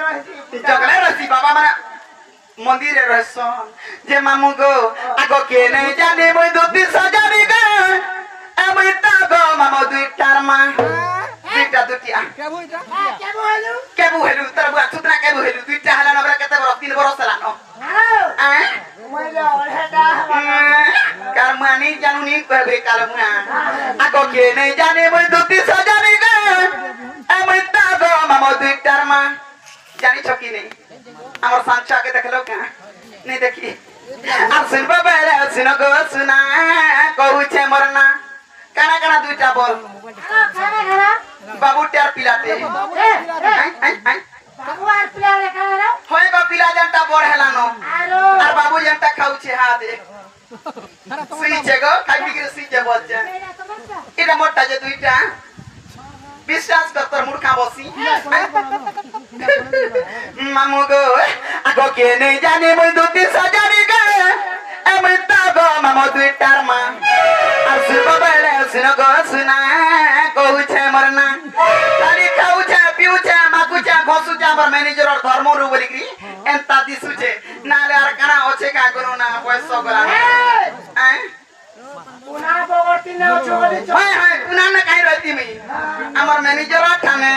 जगले रसी बाबा माने मंदिर रहसन जे मामू गो आगो के नहीं जाने मोय दुती सजानी गे ए मोय ता गो मामू दुईटार मा दुईटा दुतिया केबु हेलु तर बुआ सुतना केबु हेलु दुईटा हला नबरा केते बरस 3 बरस हला न कार मानी जानू नी कहबे काल मुआ आगो के नहीं जाने मोय दुती सजानी गे ए मोय ता गो मामू दुईटार मा जानी छकी नहीं আমার সাংচা কে দেখলো কে नहीं देखी আর শুনবা বেলে শুনো গো শুনা কহুছে মরনা কানা কানা দুইটা বল বাবু টের পিলাতে বাবু আর পিলারে কানা হয় গো পিলা জানটা বড় হেলানো আর বাবু জানটা খাউছে হাতে সুইছে গো খাই বিক্রি সুইছে বলছে এটা মোটা যে দুইটা বিশ্বাস কর তোর মূর্খা বসি মামু গো আগো কে নেই জানি মই দুটি সাজানি গে এমন তা গো মামু দুইটার মা আর শুনবো বেলে শুনো গো শুনা কহুছে মরনা খালি খাউছে পিউছে মাকুছে ঘসুছে আমার ম্যানেজার আর ধর্ম রু বলি কি এন্তা দিসুছে নালে আর কানা আছে কা করু না পয়সা গলা পুনা বগরতি না চগলি হাই হাই পুনা না কাই রতি মি আমার ম্যানেজার ঠানে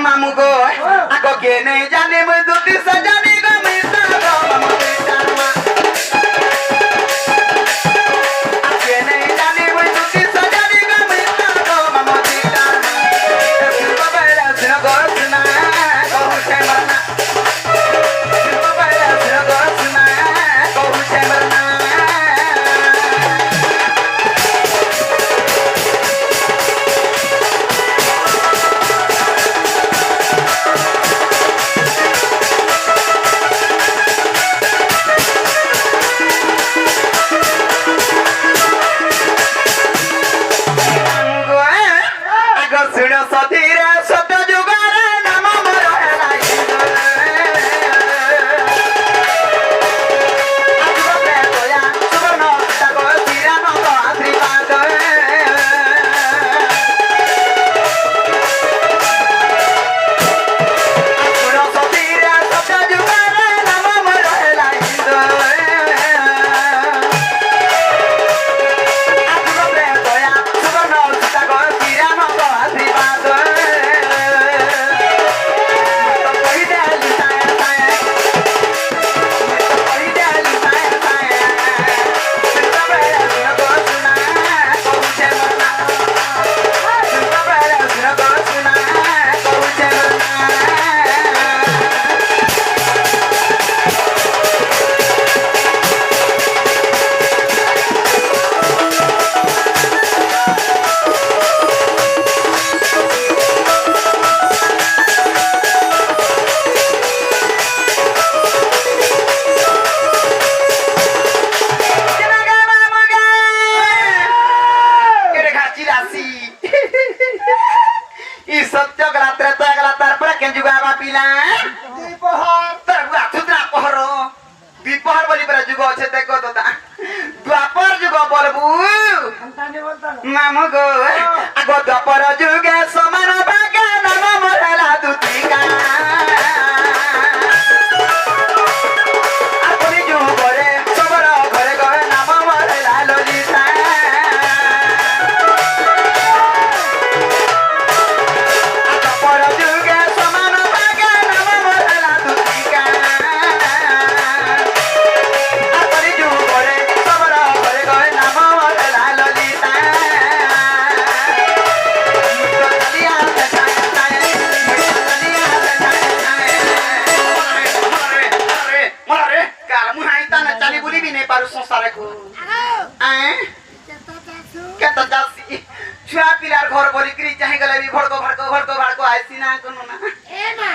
মামু গো আগো কে নেই জানে মই দুটি সাজানি গো মিতা গো মামু দুইটার মা আগে নেই জানে মই দুটি সাজানি গো মিতা গো মামু দুইটার মা বাবা রাজনা গো সুনা কহুছে মরনা বাবা রাজনা গো সুনা কহুছে মরনা मामू गो आगो द्वापर जुगे समान भागे नाम मरला दुतिका अपनी जुगरे सबर घरे घरे नाम मरला ललिता द्वापर जुगे समान भागे नाम मरला दुतिका अपनी जुगरे सबर घरे घरे नाम मरला ललिता संसार को केता जासी छुआ पिलार घर बरी करी चाहे गले भी भड़को भड़को भड़को भड़को आइसी ना कोनो ना ए ना